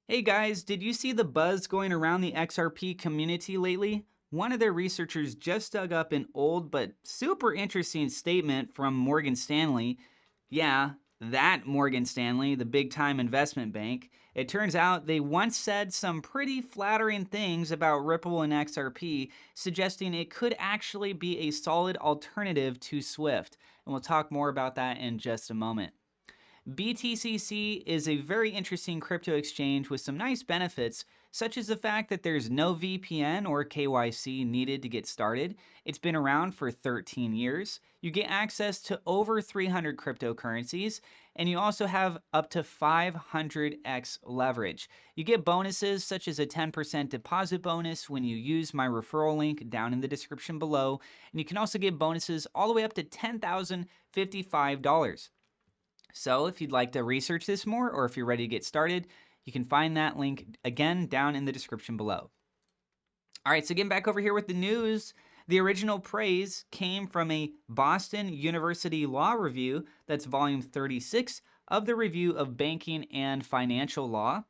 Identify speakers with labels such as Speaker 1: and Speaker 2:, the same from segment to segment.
Speaker 1: Hey guys, did you see the buzz going around the XRP community lately? One of their researchers just dug up an old but super interesting statement from Morgan Stanley. Yeah, that Morgan Stanley, the big time investment bank. It turns out they once said some pretty flattering things about Ripple and XRP, suggesting it could actually be a solid alternative to Swift. And we'll talk more about that in just a moment. BTCC is a very interesting crypto exchange with some nice benefits, such as the fact that there's no VPN or KYC needed to get started. It's been around for 13 years. You get access to over 300 cryptocurrencies, and you also have up to 500x leverage. You get bonuses such as a 10% deposit bonus when you use my referral link down in the description below, and you can also get bonuses all the way up to $10,055. So if you'd like to research this more or if you're ready to get started, you can find that link again down in the description below. All right, so getting back over here with the news, the original praise came from a Boston University Law Review, that's volume 36 of the Review of Banking and Financial Law.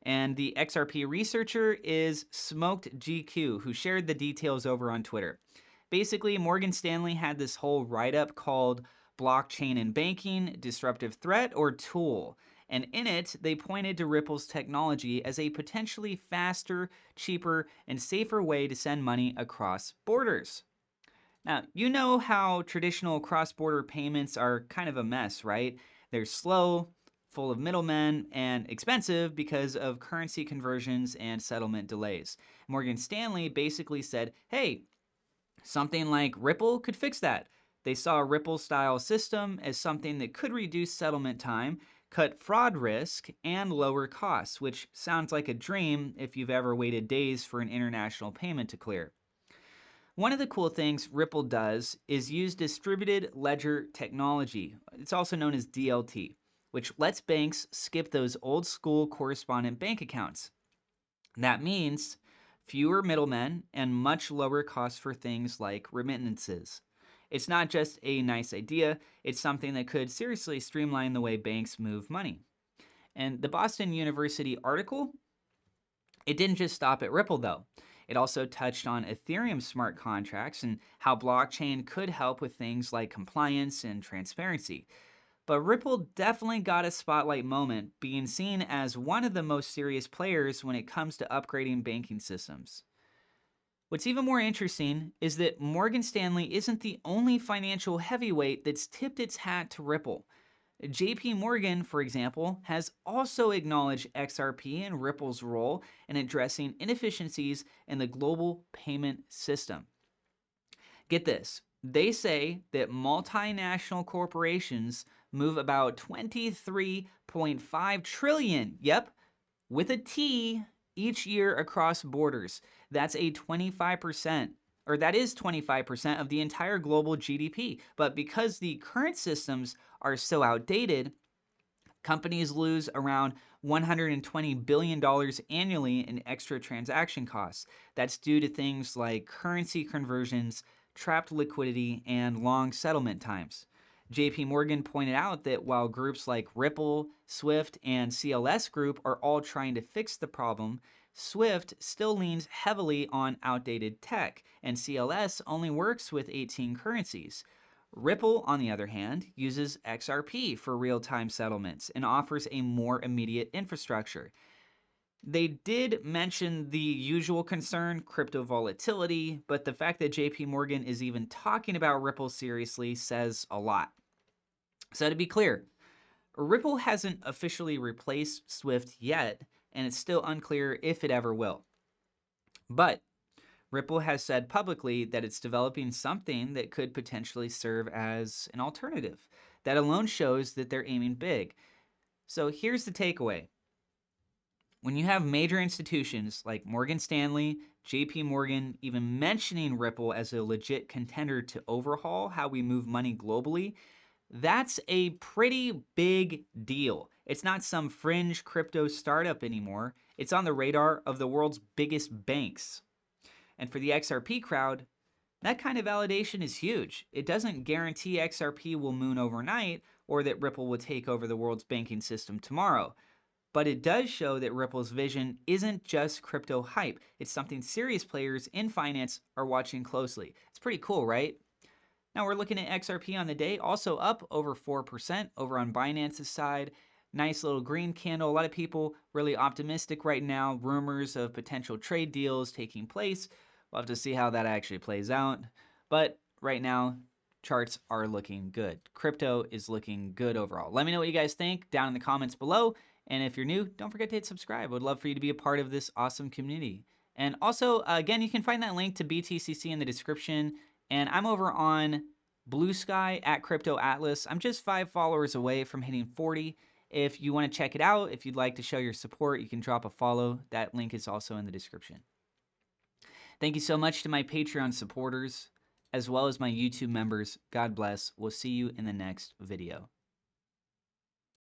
Speaker 1: And the XRP researcher is Smoked GQ, who shared the details over on Twitter. Basically, Morgan Stanley had this whole write-up called Blockchain and Banking, Disruptive Threat or Tool. And in it, they pointed to Ripple's technology as a potentially faster, cheaper, and safer way to send money across borders. Now, you know how traditional cross-border payments are kind of a mess, right? They're slow, full of middlemen, and expensive because of currency conversions and settlement delays. Morgan Stanley basically said, hey, something like Ripple could fix that. They saw a Ripple-style system as something that could reduce settlement time, cut fraud risk, and lower costs, which sounds like a dream if you've ever waited days for an international payment to clear. One of the cool things Ripple does is use distributed ledger technology. It's also known as DLT, which lets banks skip those old school correspondent bank accounts. That means fewer middlemen and much lower costs for things like remittances. It's not just a nice idea, it's something that could seriously streamline the way banks move money. And the Boston University article, it didn't just stop at Ripple though. It also touched on Ethereum smart contracts and how blockchain could help with things like compliance and transparency. But Ripple definitely got a spotlight moment, being seen as one of the most serious players when it comes to upgrading banking systems. What's even more interesting is that Morgan Stanley isn't the only financial heavyweight that's tipped its hat to Ripple. JP Morgan, for example, has also acknowledged XRP and Ripple's role in addressing inefficiencies in the global payment system. Get this, they say that multinational corporations move about 23.5 trillion, yep, with a T, each year across borders. That's a 25%, or that is 25% of the entire global GDP. But because the current systems are so outdated, companies lose around $120 billion annually in extra transaction costs. That's due to things like currency conversions, trapped liquidity, and long settlement times. JP Morgan pointed out that while groups like Ripple, Swift, and CLS Group are all trying to fix the problem, Swift still leans heavily on outdated tech, and CLS only works with 18 currencies. Ripple, on the other hand, uses XRP for real-time settlements and offers a more immediate infrastructure. They did mention the usual concern, crypto volatility, but the fact that JP Morgan is even talking about Ripple seriously says a lot. So to be clear, Ripple hasn't officially replaced Swift yet, and it's still unclear if it ever will. But Ripple has said publicly that it's developing something that could potentially serve as an alternative. That alone shows that they're aiming big. So here's the takeaway. When you have major institutions like Morgan Stanley, JP Morgan, even mentioning Ripple as a legit contender to overhaul how we move money globally, that's a pretty big deal. It's not some fringe crypto startup anymore. It's on the radar of the world's biggest banks. And for the XRP crowd, that kind of validation is huge. It doesn't guarantee XRP will moon overnight or that Ripple will take over the world's banking system tomorrow. But it does show that Ripple's vision isn't just crypto hype. It's something serious players in finance are watching closely. It's pretty cool, right? Now we're looking at XRP on the day, also up over 4% over on Binance's side. Nice little green candle. A lot of people really optimistic right now. Rumors of potential trade deals taking place. We'll have to see how that actually plays out. But right now, charts are looking good. Crypto is looking good overall. Let me know what you guys think down in the comments below. And if you're new, don't forget to hit subscribe. I would love for you to be a part of this awesome community. And also, again, you can find that link to BTCC in the description. And I'm over on Blue Sky at Crypto Atlas. I'm just 5 followers away from hitting 40. If you want to check it out, if you'd like to show your support, you can drop a follow. That link is also in the description. Thank you so much to my Patreon supporters, as well as my YouTube members. God bless. We'll see you in the next video.